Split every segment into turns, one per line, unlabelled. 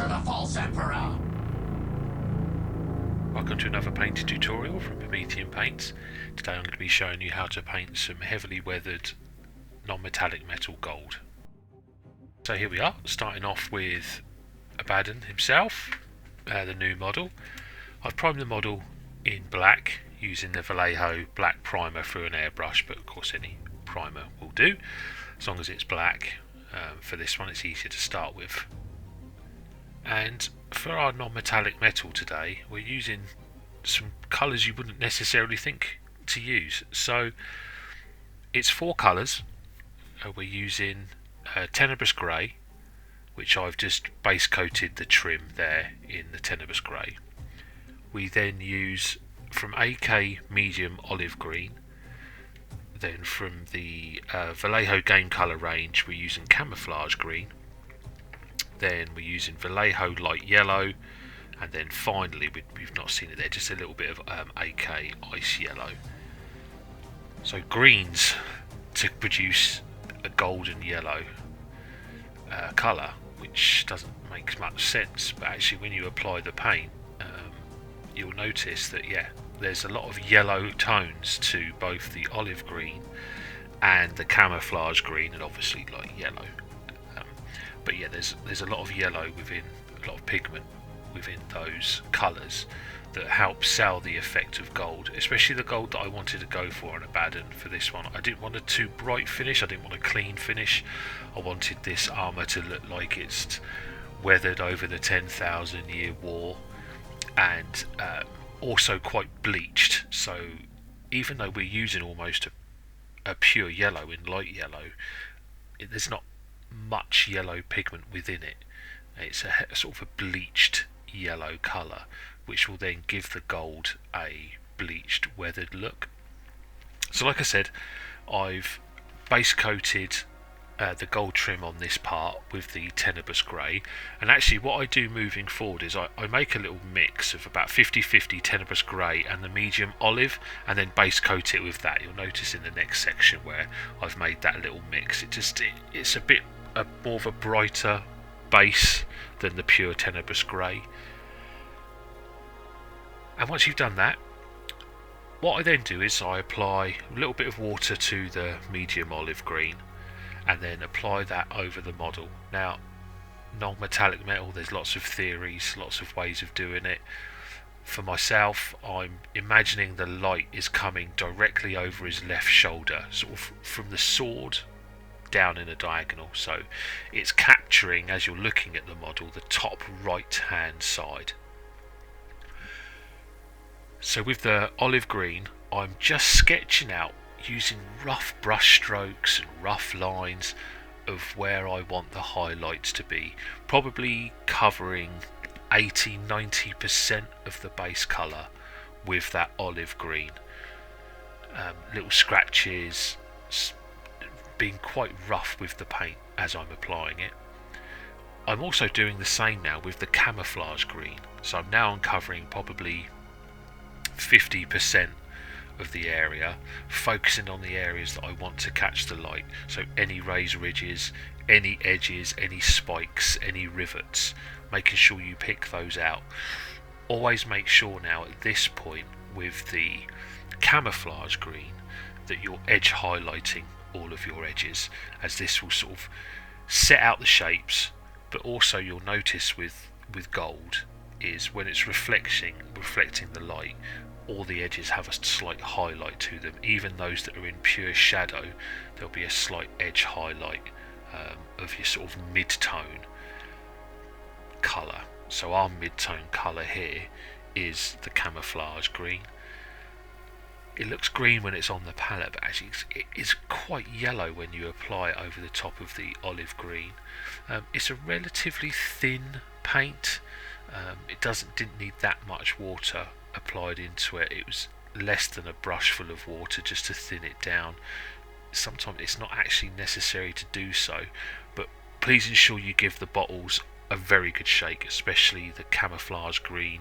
Answer the false emperor!
Welcome to another painting tutorial from Promethean Paints. Today I'm going to be showing you how to paint some heavily weathered non-metallic metal gold. So here we are, starting off with Abaddon himself, the new model. I've primed the model in black using the Vallejo black primer through an airbrush, but of course any primer will do, as long as it's black. For this one it's easier to start with. And for our non-metallic metal today, we're using some colours you wouldn't necessarily think to use. So it's 4 colours. We're using Tenebrous Grey, which I've just base coated the trim there in the Tenebrous Grey. We then use from AK medium olive green. Then from the Vallejo game colour range, we're using Camouflage green. Then we're using Vallejo light yellow, and then finally, we've not seen it there, just a little bit of AK ice yellow. So greens to produce a golden yellow colour, which doesn't make much sense, but actually when you apply the paint, you'll notice that there's a lot of yellow tones to both the olive green and the camouflage green, and obviously light yellow. But yeah, there's a lot of yellow within, a lot of pigment within those colours that help sell the effect of gold, especially the gold that I wanted to go for on Abaddon for this one. I didn't want a too bright finish, I didn't want a clean finish. I wanted this armour to look like it's weathered over the 10,000 year war, and also quite bleached. So even though we're using almost a pure yellow in light yellow, there's not much yellow pigment within it. It's a sort of a bleached yellow colour, which will then give the gold a bleached weathered look. So like I said, I've base coated the gold trim on this part with the Tenebrous Grey, and actually what I do moving forward is I make a little mix of about 50-50 Tenebrous Grey and the medium olive, and then base coat it with that. You'll notice in the next section where I've made that little mix, it's a bit more of a brighter base than the pure Tenebrous Grey. And once you've done that, what I then do is I apply a little bit of water to the medium olive green, and then apply that over the model. Now, non-metallic metal, there's lots of theories, lots of ways of doing it. For myself, I'm imagining the light is coming directly over his left shoulder, sort of from the sword down in a diagonal. So it's capturing, as you're looking at the model, the top right hand side. So with the olive green, I'm just sketching out using rough brush strokes and rough lines of where I want the highlights to be, probably covering 80-90% of the base colour with that olive green. Little scratches, being quite rough with the paint as I'm applying it. I'm also doing the same now with the camouflage green, so I'm now uncovering probably 50% of the area, focusing on the areas that I want to catch the light. So any raised ridges, any edges, any spikes, any rivets, making sure you pick those out. Always make sure now at this point with the camouflage green that you're edge highlighting all of your edges, as this will sort of set out the shapes. But also you'll notice with gold is when it's reflecting the light, all the edges have a slight highlight to them. Even those that are in pure shadow, there'll be a slight edge highlight of your sort of mid-tone colour. So our mid-tone colour here is the camouflage green. It looks green when it's on the palette, but actually it is quite yellow when you apply it over the top of the olive green. It's a relatively thin paint. It didn't need that much water applied into it. It was less than a brush full of water just to thin it down. Sometimes it's not actually necessary to do so, but please ensure you give the bottles a very good shake, especially the camouflage green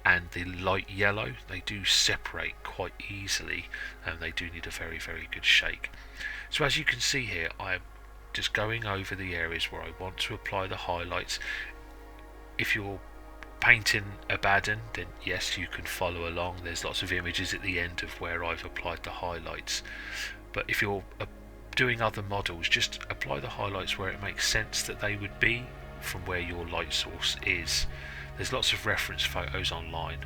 and the light yellow. They do separate quite easily, and they do need a very, very good shake. So as you can see here, I'm just going over the areas where I want to apply the highlights. If you're painting Abaddon, then yes, you can follow along. There's lots of images at the end of where I've applied the highlights. But if you're doing other models, just apply the highlights where it makes sense that they would be from where your light source is. There's lots of reference photos online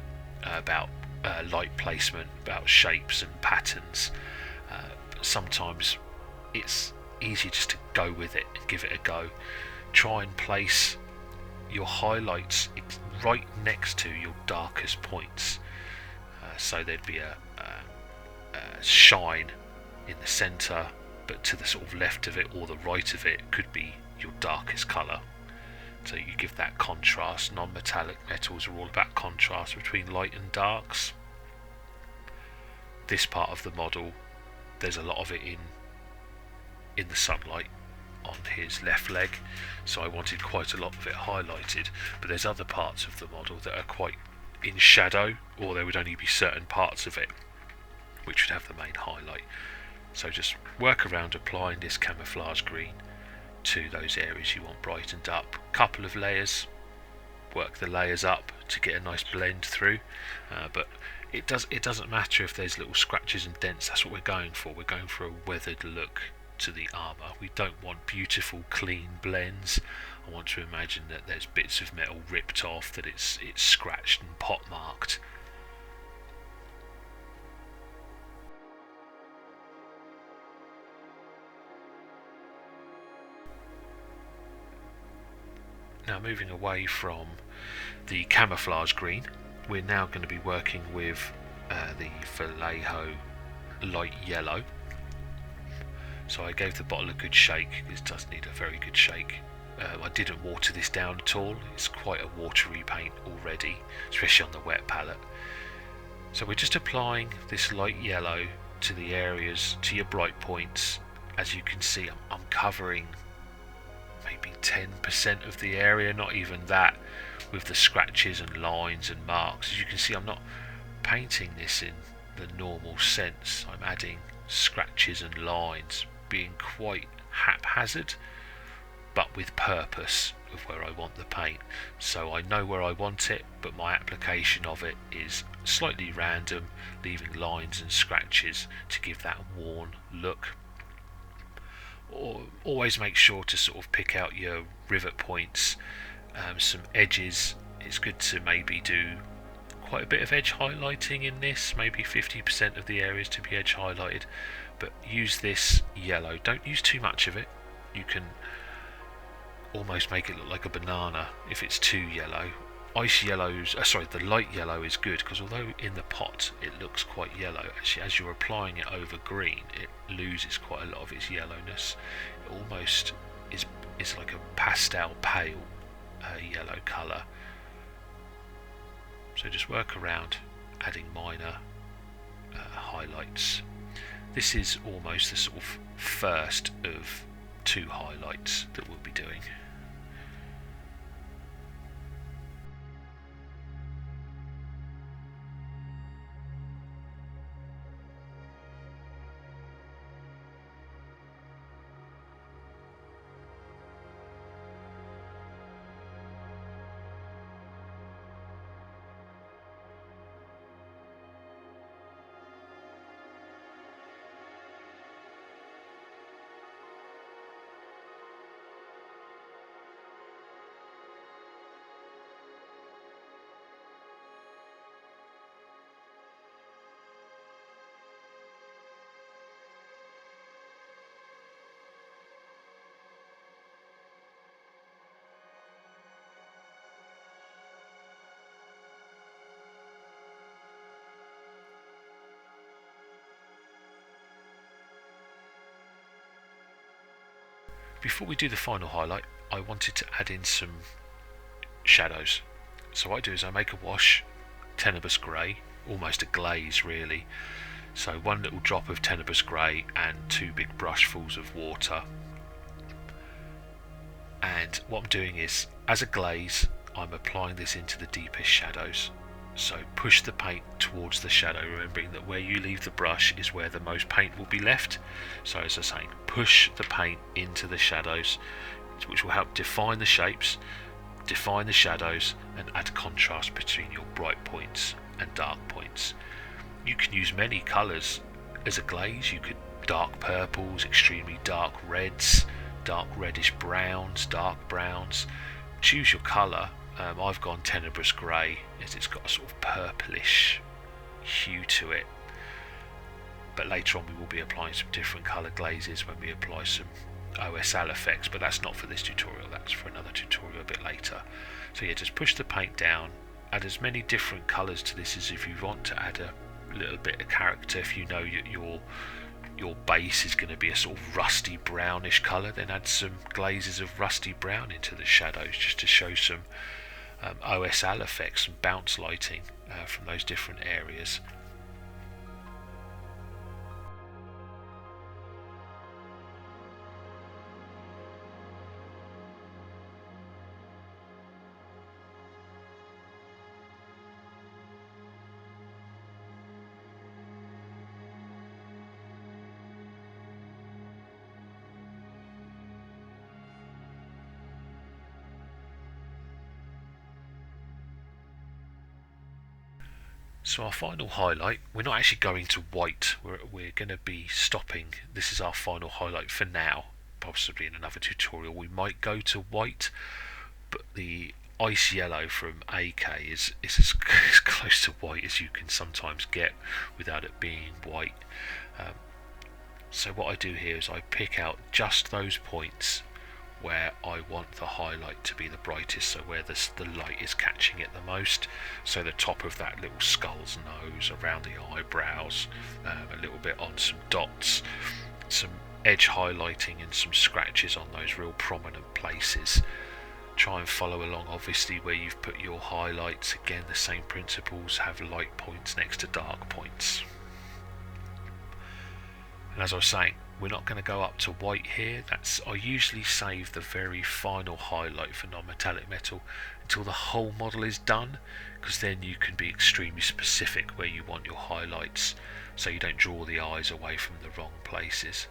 about light placement, about shapes and patterns. Sometimes it's easy just to go with it and give it a go. Try and place your highlights right next to your darkest points, so there'd be a shine in the centre, but to the sort of left of it or the right of it could be your darkest colour. So you give that contrast. Non-metallic metals are all about contrast between light and darks. This part of the model, there's a lot of it in the sunlight on his left leg, so I wanted quite a lot of it highlighted. But there's other parts of the model that are quite in shadow, or there would only be certain parts of it which would have the main highlight. So just work around applying this camouflage green to those areas you want brightened up. Couple of layers, work the layers up to get a nice blend through, but it doesn't matter if there's little scratches and dents. That's what we're going for. We're going for a weathered look to the armour. We don't want beautiful clean blends. I want to imagine that there's bits of metal ripped off, that it's scratched and pot marked. Now, moving away from the camouflage green, we're now going to be working with the Vallejo light yellow. So I gave the bottle a good shake. This does need a very good shake. I didn't water this down at all. It's quite a watery paint already, especially on the wet palette. So we're just applying this light yellow to the areas, to your bright points. As you can see, I'm covering maybe 10% of the area, not even that, with the scratches and lines and marks. As you can see, I'm not painting this in the normal sense. I'm adding scratches and lines, being quite haphazard, but with purpose of where I want the paint. So I know where I want it, but my application of it is slightly random, leaving lines and scratches to give that worn look. Or always make sure to sort of pick out your rivet points, some edges. It's good to maybe do quite a bit of edge highlighting in this, maybe 50% of the areas to be edge highlighted, but use this yellow. Don't use too much of it. You can almost make it look like a banana if it's too yellow. Ice yellows, the light yellow is good, because although in the pot it looks quite yellow, actually as you're applying it over green it loses quite a lot of its yellowness. It almost is like a pastel pale yellow colour. So just work around adding minor highlights. This is almost the sort of first of two highlights that we'll be doing. Before we do the final highlight, I wanted to add in some shadows. So what I do is I make a wash, Tenebrous Grey, almost a glaze really. So one little drop of Tenebrous Grey and two big brushfuls of water. And what I'm doing is, as a glaze, I'm applying this into the deepest shadows. So push the paint towards the shadow, remembering that where you leave the brush is where the most paint will be left. So as I was saying, push the paint into the shadows, which will help define the shapes. define the shadows and add contrast between your bright points and dark points. You can use many colours as a glaze. You could dark purples, extremely dark reds, dark reddish browns, dark browns. Choose your colour. I've gone Tenebrous Grey as it's got a sort of purplish hue to it. But later on we will be applying some different colour glazes when we apply some OSL effects, but that's not for this tutorial, that's for another tutorial a bit later. So yeah, just push the paint down, add as many different colours to this as if you want to add a little bit of character. If you know your base is going to be a sort of rusty brownish colour, then add some glazes of rusty brown into the shadows just to show some OSL effects, some bounce lighting from those different areas. So our final highlight, we're not actually going to white, we're going to be stopping. This is our final highlight for now. Possibly in another tutorial we might go to white, but the ice yellow from AK is as close to white as you can sometimes get without it being white. So what I do here is I pick out just those points where I want the highlight to be the brightest, so where the light is catching it the most. So the top of that little skull's nose, around the eyebrows, a little bit on some dots, some edge highlighting and some scratches on those real prominent places. Try and follow along obviously where you've put your highlights. Again, the same principles, have light points next to dark points. And as I was saying, we're not going to go up to white here. I usually save the very final highlight for non-metallic metal until the whole model is done, because then you can be extremely specific where you want your highlights, so you don't draw the eyes away from the wrong places.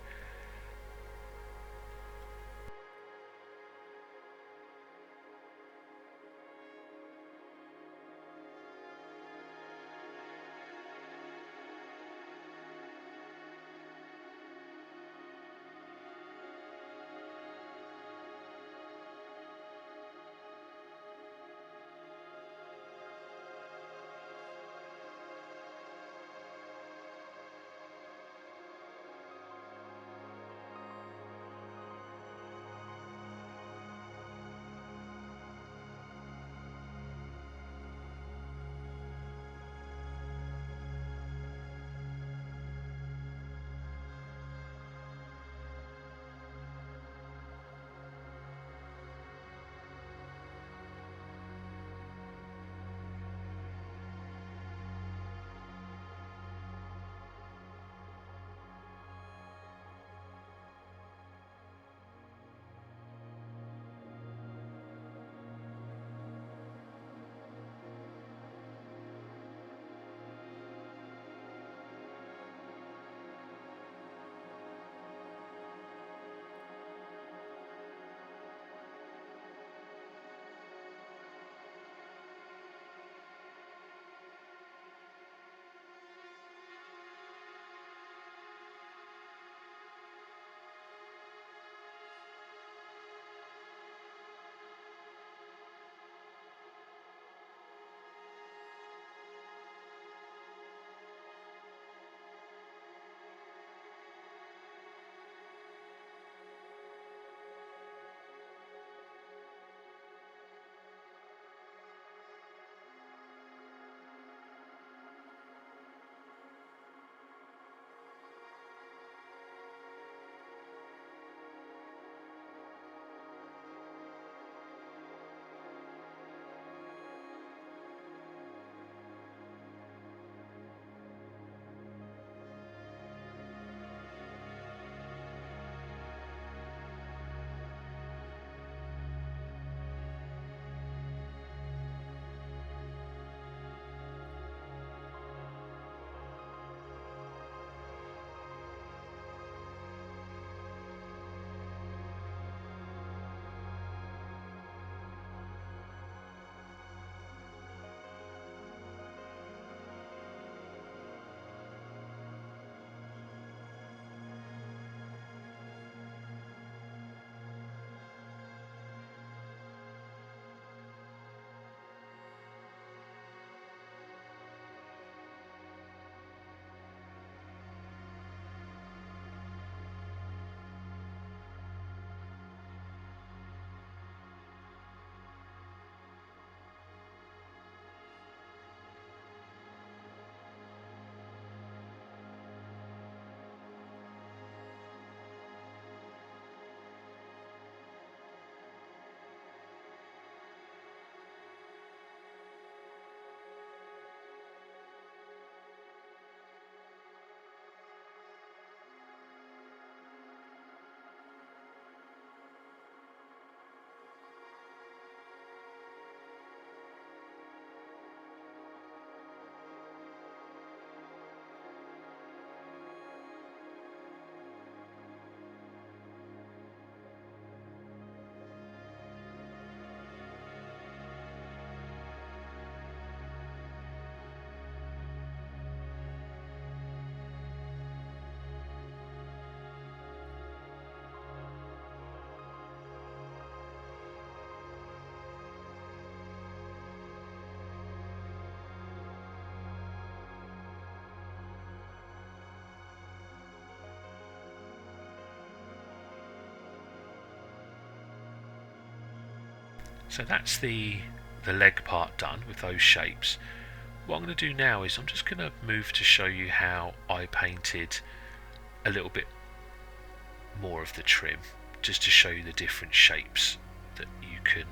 So that's the leg part done with those shapes. What I'm going to do now is I'm just going to move to show you how I painted a little bit more of the trim, just to show you the different shapes that you can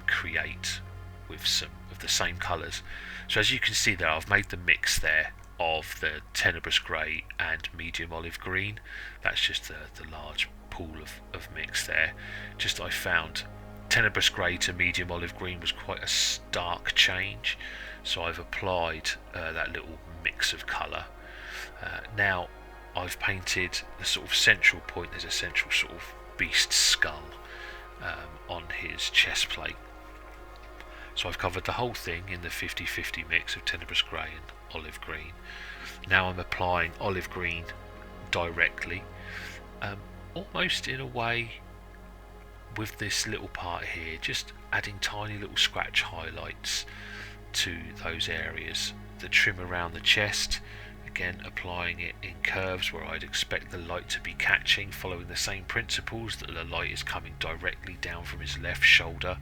create with some of the same colours. So as you can see there, I've made the mix there of the Tenebrous Grey and medium olive green. That's just the large pool of mix there. Just I found Tenebrous Grey to medium olive green was quite a stark change, so I've applied that little mix of colour. Now I've painted the sort of central point. There's a central sort of beast skull on his chest plate. So I've covered the whole thing in the 50-50 mix of Tenebrous Grey and olive green. Now I'm applying olive green directly, almost in a way with this little part here, just adding tiny little scratch highlights to those areas. The trim around the chest, again applying it in curves where I'd expect the light to be catching, following the same principles, that the light is coming directly down from his left shoulder,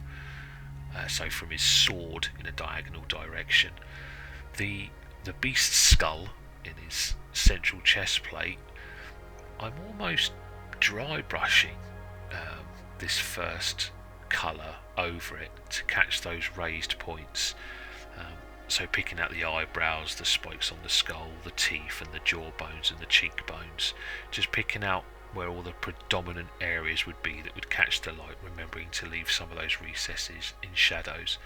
so from his sword in a diagonal direction. The beast's skull in his central chest plate, I'm almost dry brushing this first colour over it to catch those raised points. So picking out the eyebrows, the spikes on the skull, the teeth and the jaw bones and the cheekbones, just picking out where all the predominant areas would be that would catch the light, remembering to leave some of those recesses in shadows.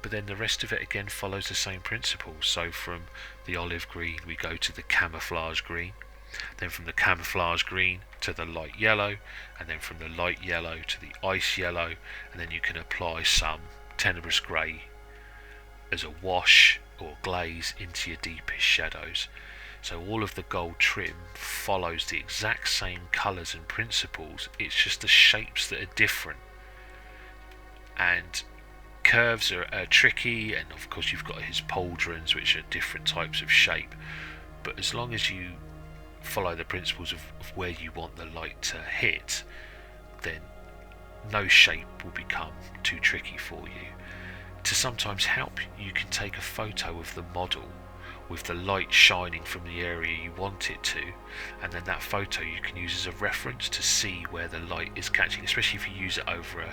But then the rest of it again follows the same principles. So from the olive green we go to the camouflage green, then from the camouflage green to the light yellow, and then from the light yellow to the ice yellow, and then you can apply some Tenebrous Grey as a wash or glaze into your deepest shadows. So all of the gold trim follows the exact same colours and principles, it's just the shapes that are different. And curves are tricky, and of course you've got his pauldrons, which are different types of shape, but as long as you follow the principles of where you want the light to hit, then no shape will become too tricky for you. To sometimes help, you can take a photo of the model with the light shining from the area you want it to, and then that photo you can use as a reference to see where the light is catching, especially if you use it over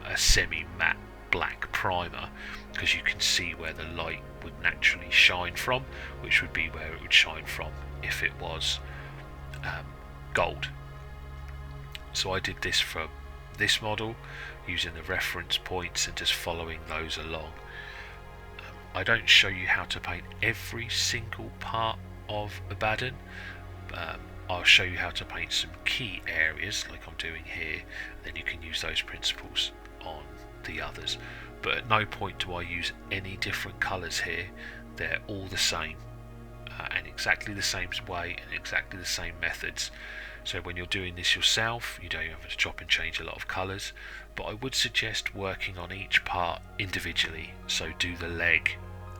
a semi-matte black primer, because you can see where the light would naturally shine from, which would be where it would shine from if it was gold. So I did this for this model using the reference points and just following those along. I don't show you how to paint every single part of Abaddon. I'll show you how to paint some key areas like I'm doing here, then you can use those principles on the others. But at no point do I use any different colours here. They're all the same, and exactly the same way and exactly the same methods. So when you're doing this yourself, you don't have to chop and change a lot of colours, but I would suggest working on each part individually. So do the leg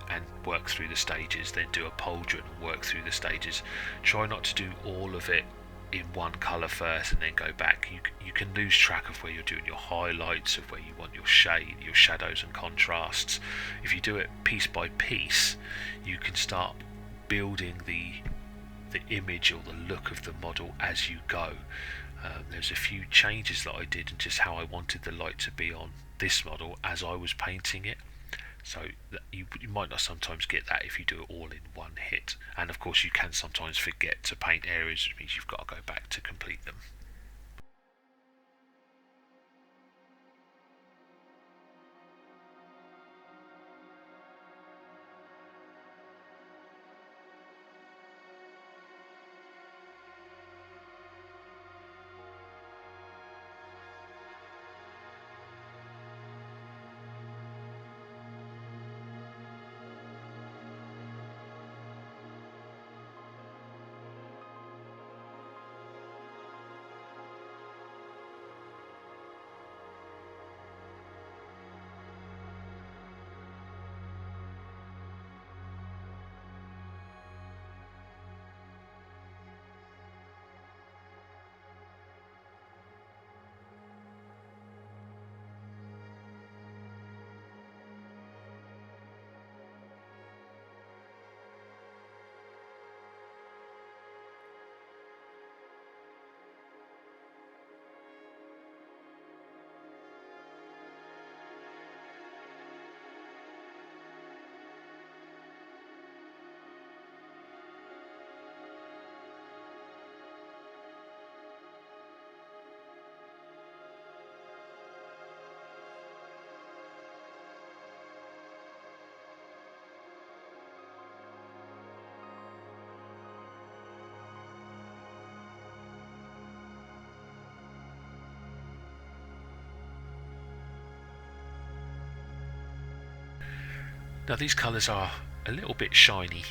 and work through the stages, then do a pauldron and work through the stages. Try not to do all of it in one colour first and then go back. You can lose track of where you're doing your highlights, of where you want your shade, your shadows and contrasts. If you do it piece by piece, you can start building the image or the look of the model as you go. There's a few changes that I did and just how I wanted the light to be on this model as I was painting it. So that you might not sometimes get that if you do it all in one hit. And of course you can sometimes forget to paint areas, which means you've got to go back to complete them. Now these colours are a little bit shiny,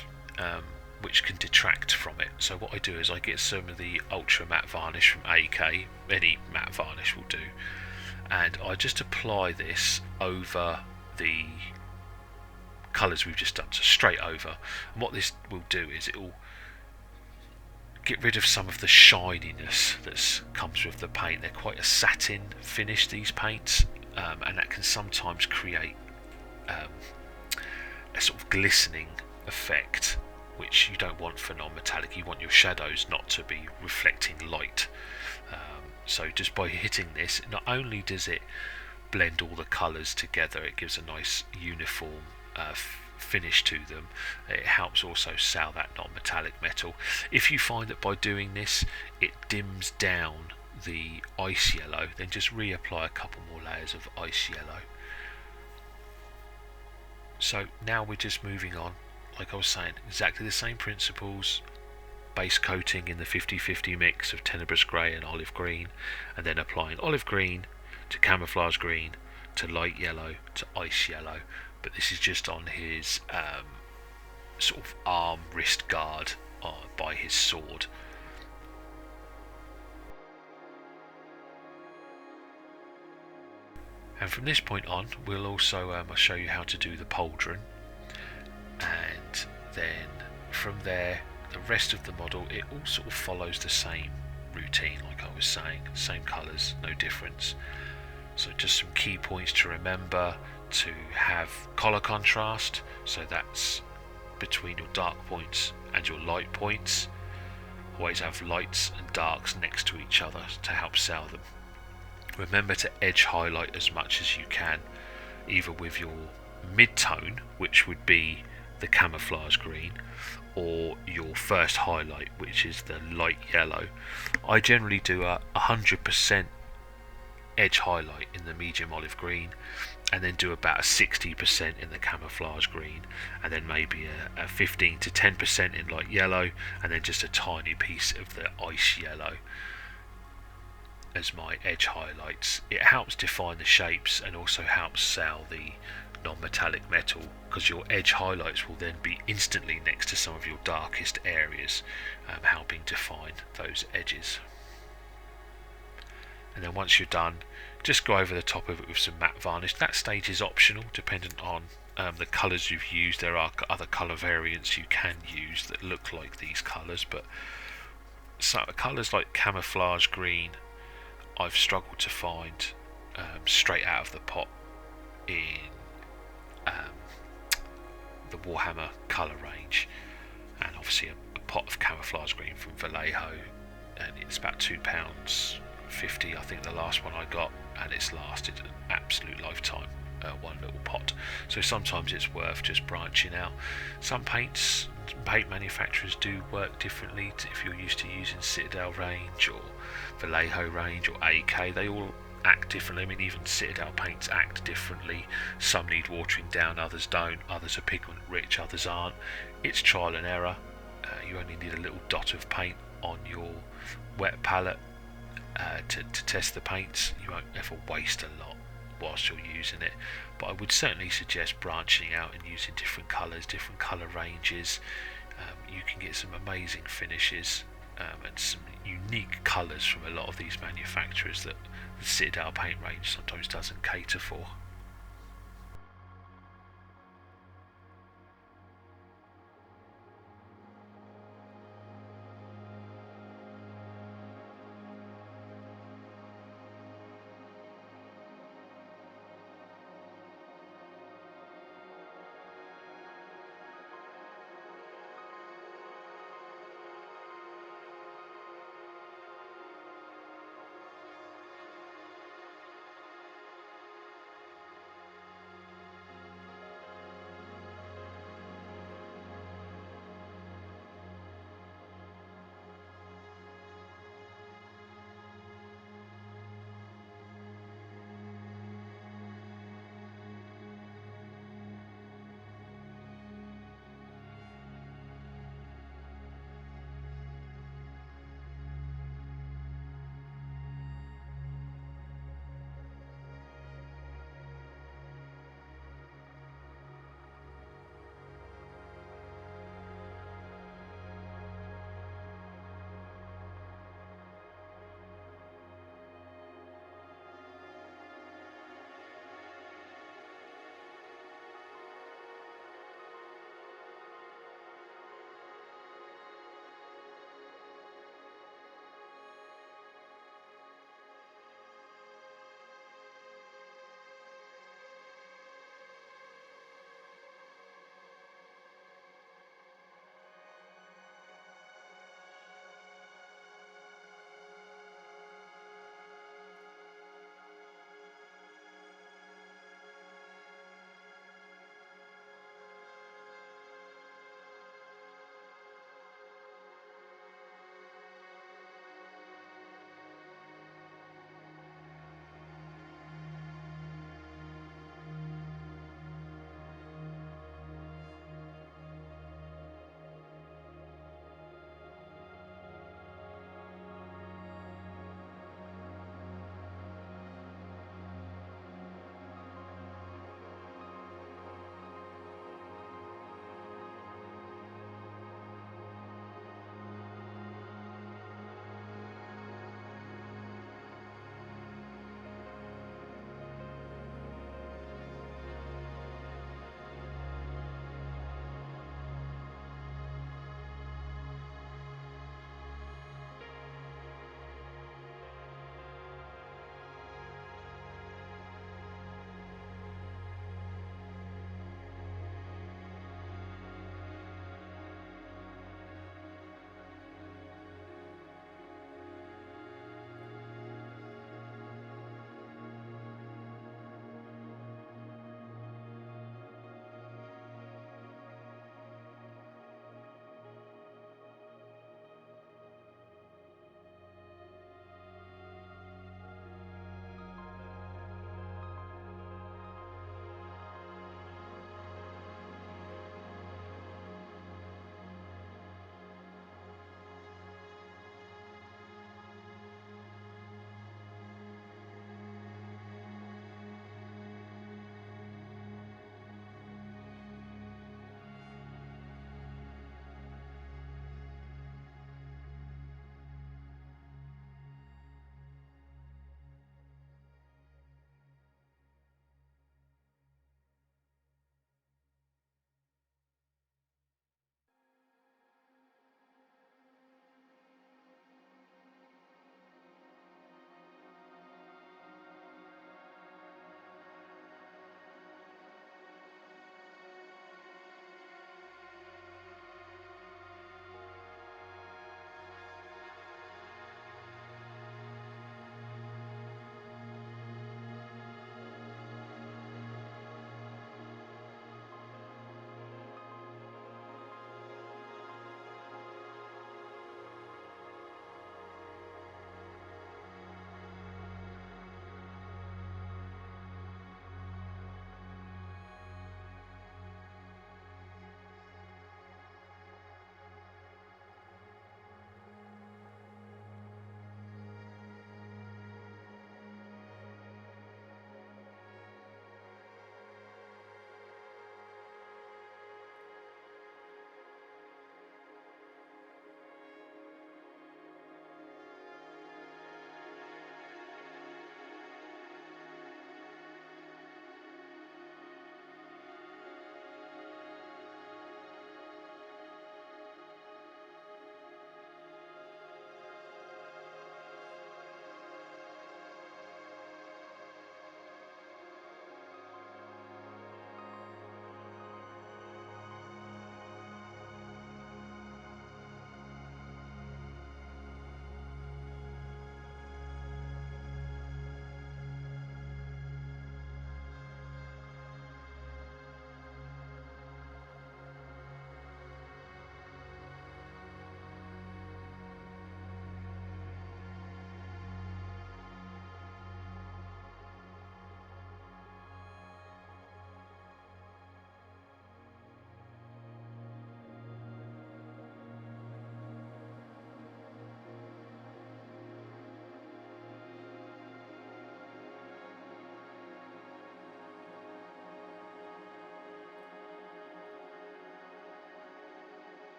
which can detract from it. So what I do is I get some of the Ultra Matte Varnish from AK, any matte varnish will do, and I just apply this over the colours we've just done, so straight over. And what this will do is it will get rid of some of the shininess that comes with the paint. They're quite a satin finish, these paints, and that can sometimes create a sort of glistening effect, which you don't want for non-metallic. You want your shadows not to be reflecting light. So just by hitting this, not only does it blend all the colours together, it gives a nice uniform finish to them. It helps also sell that non-metallic metal. If you find that by doing this it dims down the ice yellow, then just reapply a couple more layers of ice yellow. So now we're just moving on, like I was saying, exactly the same principles. Base coating in the 50-50 mix of Tenebrous Grey and olive green, and then applying olive green to camouflage green to light yellow to ice yellow. But this is just on his sort of arm wrist guard by his sword. And from this point on, we'll also I'll show you how to do the pauldron, and then from there the rest of the model, it all sort of follows the same routine, like I was saying, same colours, no difference. So just some key points to remember: to have color contrast, so that's between your dark points and your light points. Always have lights and darks next to each other to help sell them. Remember to edge highlight as much as you can, either with your mid-tone, which would be the camouflage green, or your first highlight, which is the light yellow. I generally do a 100% edge highlight in the medium olive green, and then do about a 60% in the camouflage green, and then maybe a 15 to 10% in light yellow, and then just a tiny piece of the ice yellow as my edge highlights. It helps define the shapes and also helps sell the non-metallic metal, because your edge highlights will then be instantly next to some of your darkest areas, helping define those edges. And then once you're done, just go over the top of it with some matte varnish. That stage is optional, dependent on the colours you've used. There are other colour variants you can use that look like these colours, but colours like camouflage green I've struggled to find straight out of the pot in the Warhammer colour range. And obviously a pot of camouflage green from Vallejo, and it's about £2.50, I think, the last one I got, and it's lasted an absolute lifetime, one little pot. So sometimes it's worth just branching out. Some paint manufacturers do work differently. If you're used to using Citadel range or Vallejo range or AK, they all act differently. I mean, even Citadel paints act differently. Some need watering down, others don't. Others are pigment rich, others aren't. It's trial and error. You only need a little dot of paint on your wet palette to test the paints. You won't ever waste a lot whilst you're using it, but I would certainly suggest branching out and using different colours, different colour ranges. You can get some amazing finishes and some unique colours from a lot of these manufacturers that the Citadel paint range sometimes doesn't cater for.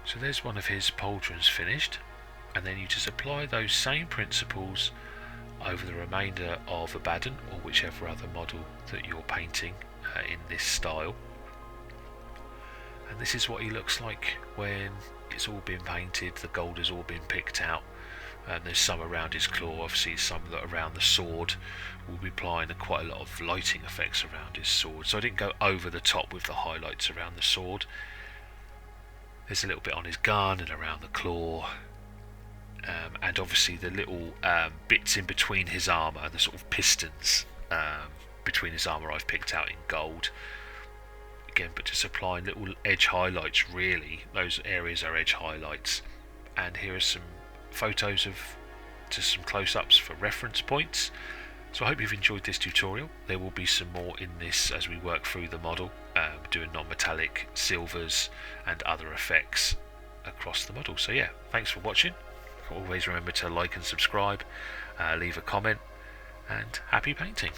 So there's one of his pauldrons finished, and then you just apply those same principles over the remainder of Abaddon or whichever other model that you're painting in this style. And this is what he looks like when it's all been painted, the gold has all been picked out, and there's some around his claw, obviously some that around the sword. We'll be applying quite a lot of lighting effects around his sword, so I didn't go over the top with the highlights around the sword. There's a little bit on his gun and around the claw, and obviously the little bits in between his armour, the sort of pistons between his armour I've picked out in gold. Again, but just applying little edge highlights, really. Those areas are edge highlights. And here are some photos of just some close-ups for reference points. So I hope you've enjoyed this tutorial. There will be some more in this as we work through the model, doing non-metallic silvers and other effects across the model. So yeah, thanks for watching. Always remember to like and subscribe, leave a comment, and happy painting.